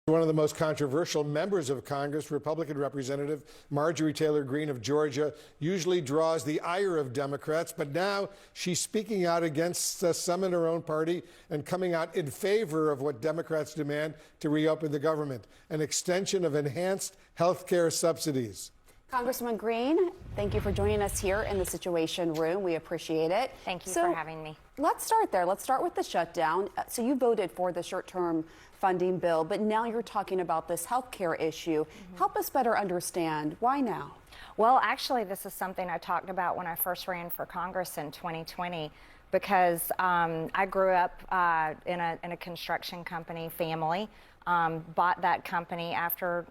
One of the most controversial members of Congress, Republican Representative Marjorie Taylor Greene of Georgia, usually draws the ire of Democrats, but now she's speaking out against some in her own party and coming out in favor of what Democrats demand to reopen the government, an extension of enhanced health care subsidies. Congresswoman Greene, thank you for joining us here in the Situation Room. We appreciate it. Thank you for having me. Let's start there. Let's start with the shutdown. So you voted for the short-term funding bill, but now you're talking about this health care issue. Help us better understand. Why now? Well, actually, this is something I talked about when I first ran for Congress in 2020, because I grew up in a construction company family. Bought that company after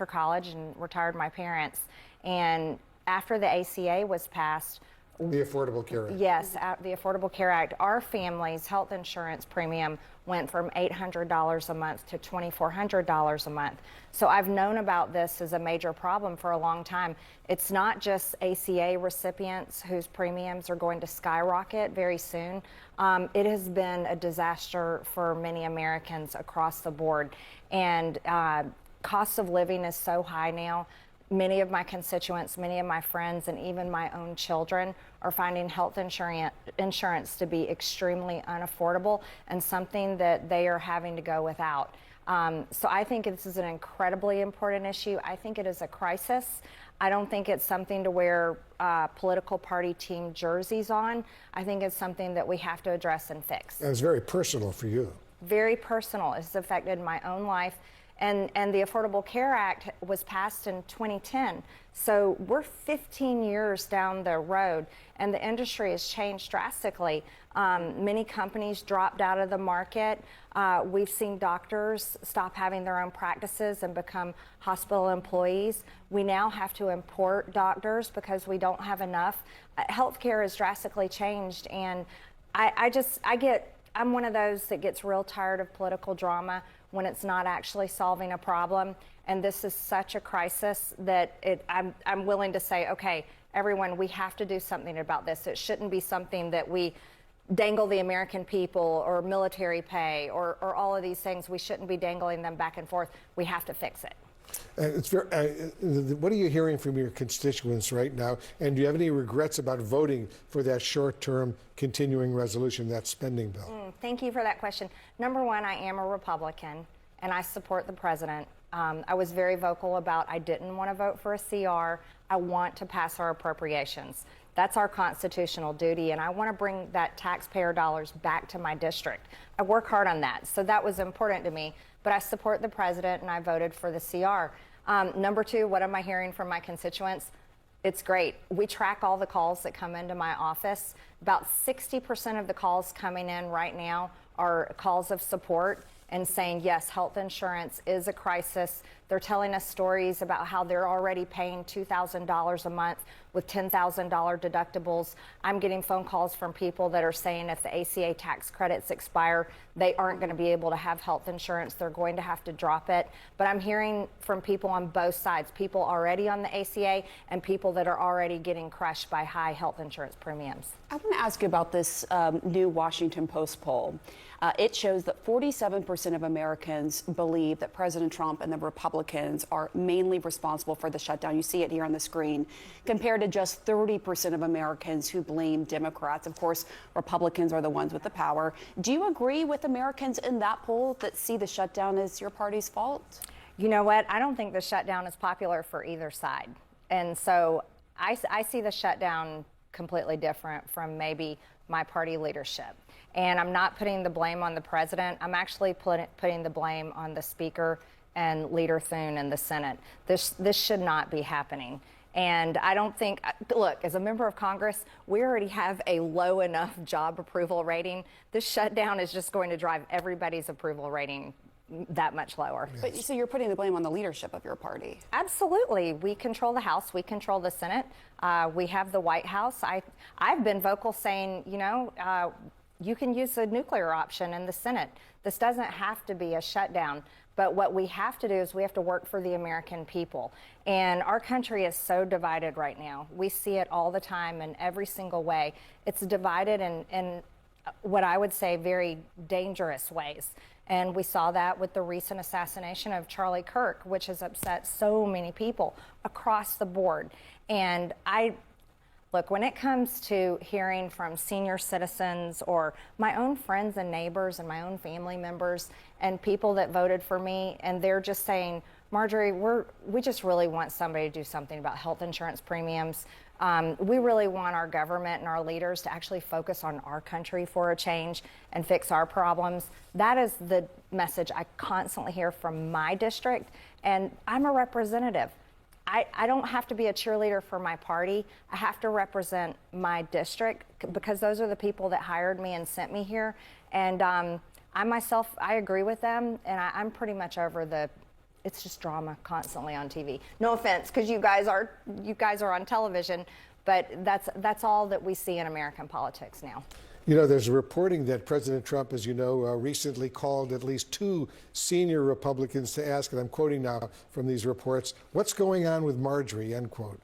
college and retired my parents. And after the ACA was passed, the Affordable Care Act. Yes, the Affordable Care Act, our family's health insurance premium went from $800 a month to $2,400 a month. So I've known about this as a major problem for a long time. It's not just ACA recipients whose premiums are going to skyrocket very soon. It has been a disaster for many Americans across the board. And cost of living is so high now. Many of my constituents, many of my friends, and even my own children are finding health insurance to be extremely unaffordable and something that they are having to go without. So I think this is an incredibly important issue. I think it is a crisis. I don't think it's something to wear political party team jerseys on. I think it's something that we have to address and fix. And it's very personal for you. Very personal. It's affected my own life. And the Affordable Care Act was passed in 2010. So we're 15 years down the road, and the industry has changed drastically. Many companies dropped out of the market. We've seen doctors stop having their own practices and become hospital employees. We now have to import doctors because we don't have enough. Healthcare has drastically changed, and I'm one of those that gets real tired of political drama when it's not actually solving a problem. And this is such a crisis that I'm willing to say, okay, everyone, we have to do something about this. It shouldn't be something that we dangle the American people or military pay or all of these things. We shouldn't be dangling them back and forth. We have to fix it. What are you hearing from your constituents right now? And do you have any regrets about voting for that short-term continuing resolution, that spending bill? Thank you for that question. Number one, I am a Republican, and I support the president. I was very vocal about I didn't want to vote for a CR. I want to pass our appropriations. That's our constitutional duty, and I want to bring that taxpayer dollars back to my district. I work hard on that, so that was important to me. But I support the president, and I voted for the CR. Number two, what am I hearing from my constituents? It's great. We track all the calls that come into my office. About 60% of the calls coming in right now are calls of support and saying, yes, health insurance is a crisis. They're telling us stories about how they're already paying $2,000 a month with $10,000 deductibles. I'm getting phone calls from people that are saying if the ACA tax credits expire, they aren't going to be able to have health insurance. They're going to have to drop it. But I'm hearing from people on both sides, people already on the ACA and people that are already getting crushed by high health insurance premiums. I want to ask you about this new Washington Post poll. It shows that 47% of Americans believe that President Trump and the Republicans are mainly responsible for the shutdown. You see it here on the screen, compared to just 30% of Americans who blame Democrats. Of course, Republicans are the ones with the power. Do you agree with Americans in that poll that see the shutdown as your party's fault? You know what? I don't think the shutdown is popular for either side. And so I see the shutdown completely different from maybe my party leadership. And I'm not putting the blame on the president. I'm actually putting the blame on the speaker and Leader Thune in the Senate. This should not be happening. And I don't think, look, as a member of Congress, we already have a low enough job approval rating. This shutdown is just going to drive everybody's approval rating that much lower. Yes. But so you're putting the blame on the leadership of your party? Absolutely. We control the House. We control the Senate. We have the White House. I've been vocal saying, you can use the nuclear option in the Senate. This doesn't have to be a shutdown. But what we have to do is we have to work for the American people. And our country is so divided right now. We see it all the time in every single way. It's divided in what I would say very dangerous ways. And we saw that with the recent assassination of Charlie Kirk, which has upset so many people across the board. And look, when it comes to hearing from senior citizens or my own friends and neighbors and my own family members and people that voted for me, and they're just saying, Marjorie, we just really want somebody to do something about health insurance premiums. We really want our government and our leaders to actually focus on our country for a change and fix our problems. That is the message I constantly hear from my district, and I'm a representative. I don't have to be a cheerleader for my party. I have to represent my district because those are the people that hired me and sent me here. And I myself, I agree with them, and I'm pretty much over it's just drama constantly on TV. No offense, because you guys are on television, but that's all that we see in American politics now. You know, there's reporting that President Trump, as you know, recently called at least 2 senior Republicans to ask, and I'm quoting now from these reports, what's going on with Marjorie, end quote.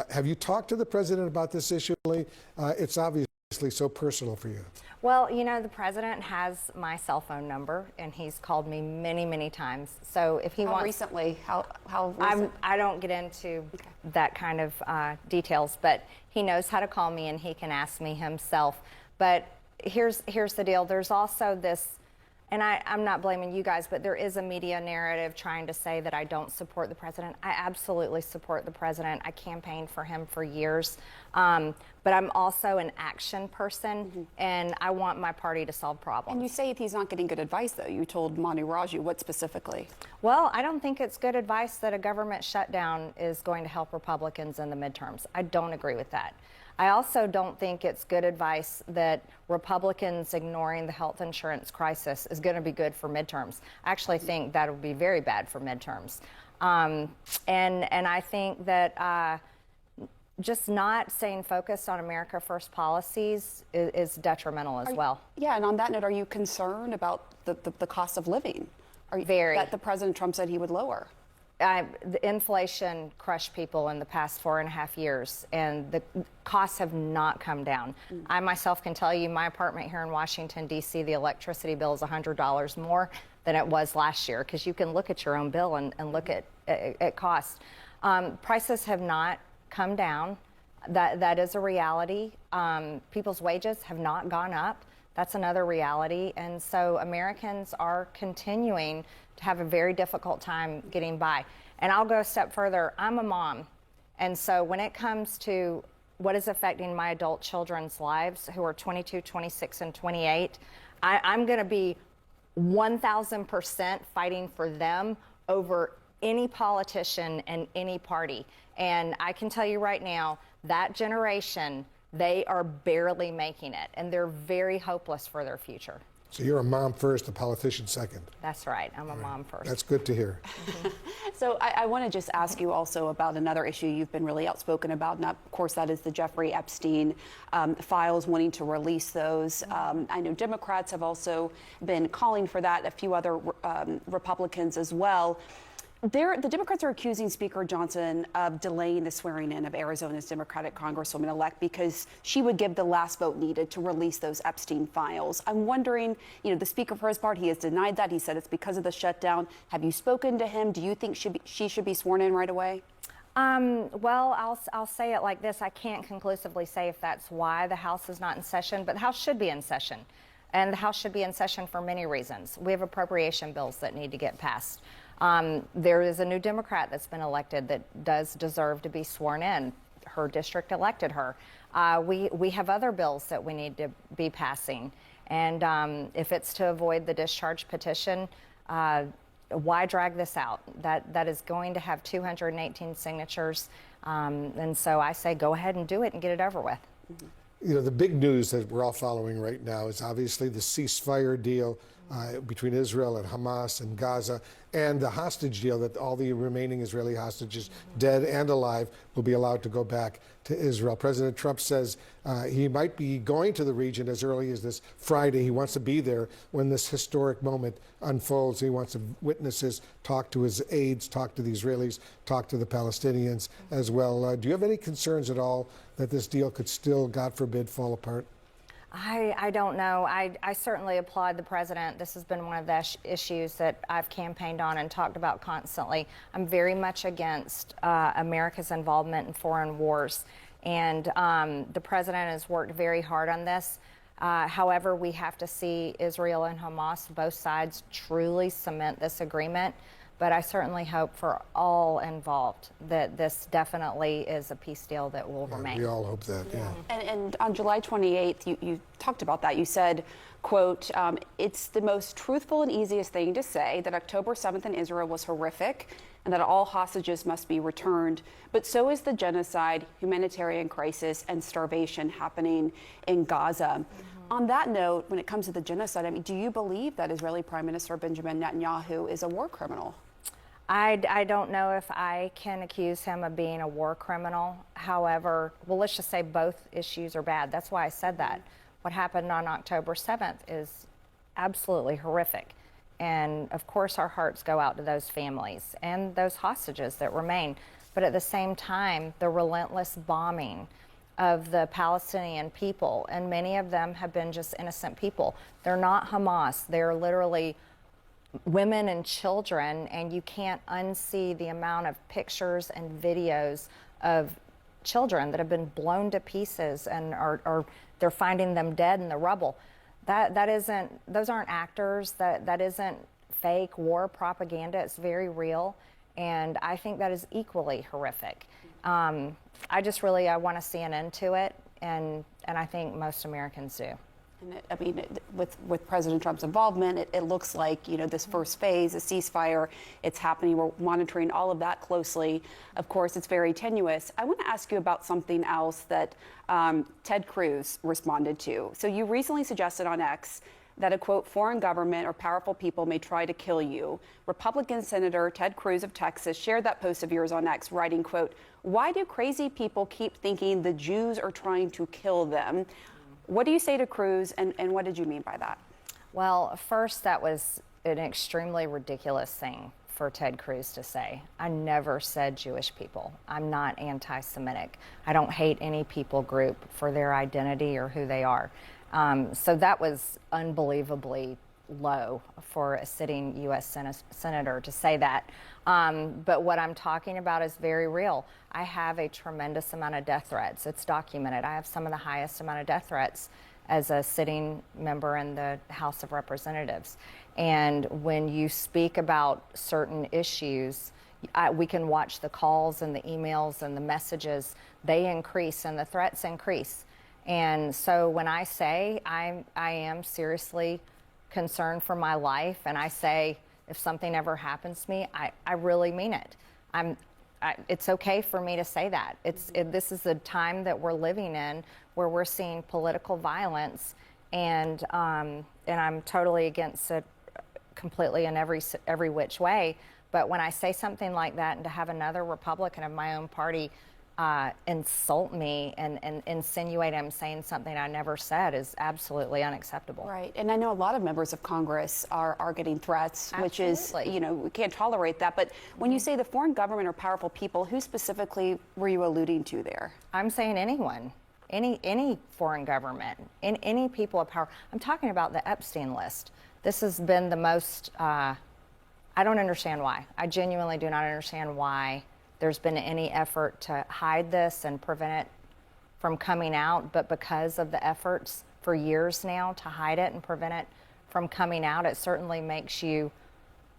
Have you talked to the president about this issue? It's obviously so personal for you. Well, you know, the president has my cell phone number, and he's called me many, many times. So if he wants... Recently? How recent? I don't get into that kind of details, but he knows how to call me, and he can ask me himself. But here's the deal. There's also this, and I'm not blaming you guys, but there is a media narrative trying to say that I don't support the president. I absolutely support the president. I campaigned for him for years. But I'm also an action person, and I want my party to solve problems. And you say he's not getting good advice, though. You told Mani Raju. What specifically? Well, I don't think it's good advice that a government shutdown is going to help Republicans in the midterms. I don't agree with that. I also don't think it's good advice that Republicans ignoring the health insurance crisis is going to be good for midterms. I actually think that would be very bad for midterms. And I think that just not staying focused on America First policies is detrimental as well. Yeah, and on that note, are you concerned about the cost of living? Very. That the President Trump said he would lower? The inflation crushed people in the past 4.5 years, and the costs have not come down. I myself can tell you my apartment here in Washington, D.C., the electricity bill is $100 more than it was last year, because you can look at your own bill and look at cost. Prices have not come down. That is a reality. People's wages have not gone up. That's another reality. And so Americans are continuing to have a very difficult time getting by. And I'll go a step further. I'm a mom. And so when it comes to what is affecting my adult children's lives, who are 22, 26, and 28, I'm going to be 1,000% fighting for them over any politician and any party. And I can tell you right now, that generation, they are barely making it, and they're very hopeless for their future. So you're a mom first, a politician second. That's right. I'm a mom first. That's good to hear. So I want to just ask you also about another issue you've been really outspoken about, and of course that is the Jeffrey Epstein files, wanting to release those. I know Democrats have also been calling for that, a few other Republicans as well. The Democrats are accusing Speaker Johnson of delaying the swearing in of Arizona's Democratic Congresswoman-elect because she would give the last vote needed to release those Epstein files. I'm wondering, you know, the Speaker for his part, he has denied that. He said it's because of the shutdown. Have you spoken to him? Do you think she should be sworn in right away? Well, I'll say it like this. I can't conclusively say if that's why the House is not in session, but the House should be in session. And the House should be in session for many reasons. We have appropriation bills that need to get passed. There is a new Democrat that's been elected that does deserve to be sworn in. Her district elected her. We have other bills that we need to be passing. And if it's to avoid the discharge petition, why drag this out? That is going to have 218 signatures. And so I say go ahead and do it and get it over with. You know, the big news that we're all following right now is obviously the ceasefire deal between Israel and Hamas and Gaza, and the hostage deal that all the remaining Israeli hostages, dead and alive, will be allowed to go back to Israel. President Trump says he might be going to the region as early as this Friday. He wants to be there when this historic moment unfolds. He wants to witness this, talk to his aides, talk to the Israelis, talk to the Palestinians as well. Do you have any concerns at all that this deal could still, God forbid, fall apart? I don't know. I certainly applaud the president. This has been one of the issues that I've campaigned on and talked about constantly. I'm very much against America's involvement in foreign wars. And the president has worked very hard on this. However, we have to see Israel and Hamas, both sides, truly cement this agreement. But I certainly hope for all involved that this definitely is a peace deal that will remain. We all hope that, yeah. And on July 28th, you talked about that. You said, quote, it's the most truthful and easiest thing to say that October 7th in Israel was horrific and that all hostages must be returned. But so is the genocide, humanitarian crisis, and starvation happening in Gaza. On that note, when it comes to the genocide, I mean, do you believe that Israeli Prime Minister Benjamin Netanyahu is a war criminal? I don't know if I can accuse him of being a war criminal. However, well, let's just say both issues are bad. That's why I said that. What happened on October 7th is absolutely horrific. And of course, our hearts go out to those families and those hostages that remain. But at the same time, the relentless bombing of the Palestinian people, and many of them have been just innocent people. They're not Hamas. They're literally women and children, and you can't unsee the amount of pictures and videos of children that have been blown to pieces and are they're finding them dead in the rubble. That isn't, those aren't actors. That isn't fake war propaganda. It's very real, and I think that is equally horrific. I just really, I want to see an end to it, and I think most Americans do. And I mean, with President Trump's involvement, it looks like, you know, this first phase, a ceasefire, it's happening. We're monitoring all of that closely. Of course, it's very tenuous. I want to ask you about something else that Ted Cruz responded to. So you recently suggested on X that a, quote, foreign government or powerful people may try to kill you. Republican Senator Ted Cruz of Texas shared that post of yours on X, writing, quote, why do crazy people keep thinking the Jews are trying to kill them? What do you say to Cruz, and what did you mean by that? Well, first, that was an extremely ridiculous thing for Ted Cruz to say. I never said Jewish people. I'm not anti-Semitic. I don't hate any people group for their identity or who they are. So that was unbelievably low for a sitting U.S. senator to say that. But what I'm talking about is very real. I have a tremendous amount of death threats. It's documented. I have some of the highest amount of death threats as a sitting member in the House of Representatives. And when you speak about certain issues, we can watch the calls and the emails and the messages. They increase and the threats increase. And so when I say I am seriously concerned for my life, and I say if something ever happens to me, I really mean it. It's okay for me to say that. This is the time that we're living in where we're seeing political violence, and I'm totally against it completely in every which way. But when I say something like that, and to have another Republican of my own party insult me and insinuate I'm saying something I never said is absolutely unacceptable. Right, and I know a lot of members of Congress are getting threats, Absolutely. Which is, you know, we can't tolerate that. But when you say the foreign government or powerful people, who specifically were you alluding to there? I'm saying anyone, any foreign government, any people of power. I'm talking about the Epstein list. This has been the most, I don't understand why. I genuinely do not understand why there's been any effort to hide this and prevent it from coming out, but because of the efforts for years now to hide it and prevent it from coming out, it certainly makes you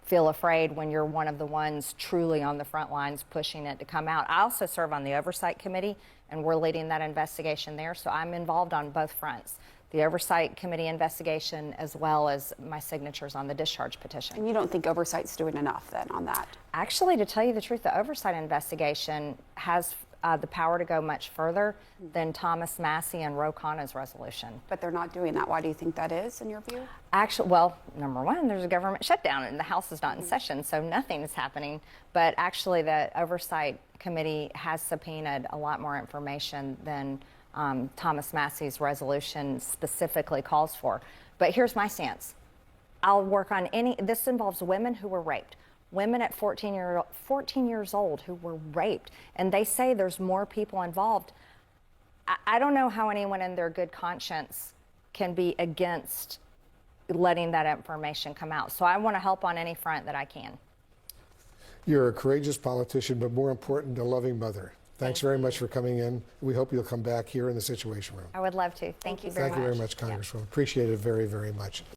feel afraid when you're one of the ones truly on the front lines pushing it to come out. I also serve on the Oversight Committee, and we're leading that investigation there, so I'm involved on both fronts. The Oversight Committee investigation, as well as my signatures on the discharge petition. And you don't think Oversight's doing enough then on that? Actually, to tell you the truth, the Oversight investigation has the power to go much further than Thomas Massie and Ro Khanna's resolution. But they're not doing that. Why do you think that is, in your view? Actually, well, number one, there's a government shutdown and the House is not in session, so nothing is happening. But actually, the Oversight Committee has subpoenaed a lot more information than Thomas Massie's resolution specifically calls for. But here's my stance. I'll work on this involves women who were raped. Women at 14 years old who were raped. And they say there's more people involved. I don't know how anyone in their good conscience can be against letting that information come out. So I want to help on any front that I can. You're a courageous politician, but more important, a loving mother. Thanks very much for coming in. We hope you'll come back here in the Situation Room. I would love to. Thank you very much. Thank you very much, Congresswoman. Appreciate it very, very much.